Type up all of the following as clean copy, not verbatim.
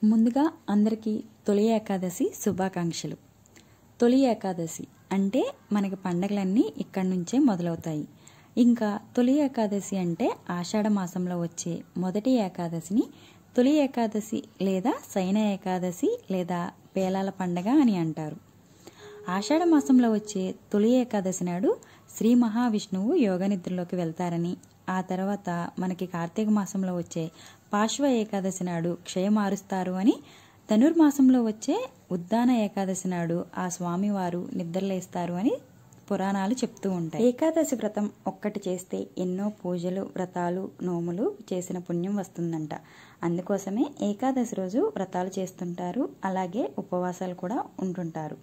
ముందుగా అందరికీ తొలి ఏకాదశి శుభాకాంక్షలు. తొలి ఏకాదశి అంటే మనకి పండగలన్నీ ఇక్కడి నుంచే మొదలవుతాయి. ఇంకా తొలి ఏకాదశి అంటే ఆషాఢ మాసంలో వచ్చే మొదటి ఏకాదశిని తొలి ఏకాదశి లేదా శయన ఏకాదశి లేదా పేలాల పండగ అని అంటారు. ఆషాఢ మాసంలో వచ్చే తొలి ఏకాదశి నాడు శ్రీ మహావిష్ణువు యోగనిద్రలోకి వెళ్తారని, ఆ తర్వాత మనకి కార్తీక మాసంలో వచ్చే పార్శ్వ ఏకాదశి నాడు క్షయమారుస్తారు అని, ధనుర్మాసంలో వచ్చే ఉద్దాన ఏకాదశి నాడు ఆ స్వామివారు నిద్రలేస్తారు అని పురాణాలు చెప్తూ ఉంటాయి. ఏకాదశి వ్రతం ఒక్కటి చేస్తే ఎన్నో పూజలు, వ్రతాలు, నోములు చేసిన పుణ్యం వస్తుందంట. అందుకోసమే ఏకాదశి రోజు వ్రతాలు చేస్తుంటారు. అలాగే ఉపవాసాలు కూడా ఉంటుంటారు.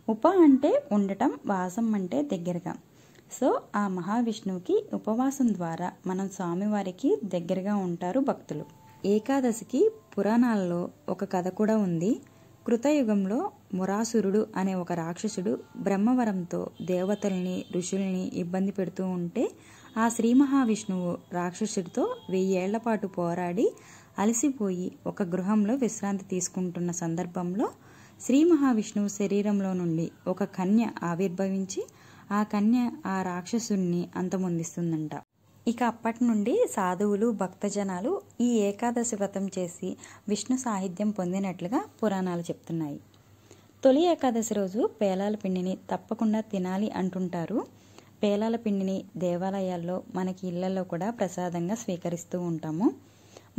ఉప అంటే ఉండటం, వాసం అంటే దగ్గరగా. సో ఆ మహావిష్ణువుకి ఉపవాసం ద్వారా మనం స్వామివారికి దగ్గరగా ఉంటారు భక్తులు. ఏకాదశికి పురాణాలలో ఒక కథ కూడా ఉంది. కృతయుగంలో మురాసురుడు అనే ఒక రాక్షసుడు బ్రహ్మవరంతో దేవతల్ని, ఋషుల్ని ఇబ్బంది పెడుతూ ఉంటే ఆ శ్రీ మహావిష్ణువు రాక్షసుడితో 1000 ఏళ్ల పాటు పోరాడి అలసిపోయి ఒక గృహంలో విశ్రాంతి తీసుకుంటున్న సందర్భంలో శ్రీ మహావిష్ణువు శరీరంలో నుండి ఒక కన్య ఆవిర్భవించి ఆ కన్య ఆ రాక్షసుని అంతమొందిస్తుందంట. ఇక అప్పటి నుండి సాధువులు, భక్తజనాలు ఈ ఏకాదశి వ్రతం చేసి విష్ణు సాహిత్యం పొందినట్లుగా పురాణాలు చెప్తున్నాయి. తొలి ఏకాదశి రోజు పేలాల పిండిని తప్పకుండా తినాలి అంటుంటారు. పేలాల పిండిని దేవాలయాల్లో, మనకి ఇళ్లలో కూడా ప్రసాదంగా స్వీకరిస్తూ ఉంటాము.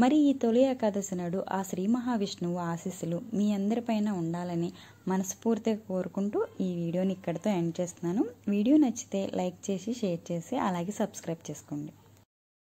మరి ఈ తొలి ఏకాదశి నాడు ఆ శ్రీ మహావిష్ణువు ఆశీస్సులు మీ అందరిపైన ఉండాలని మనస్ఫూర్తిగా కోరుకుంటూ ఈ వీడియోని ఇక్కడితో ఎండ్ చేస్తున్నాను. వీడియో నచ్చితే లైక్ చేసి, షేర్ చేసి, అలాగే సబ్స్క్రైబ్ చేసుకోండి.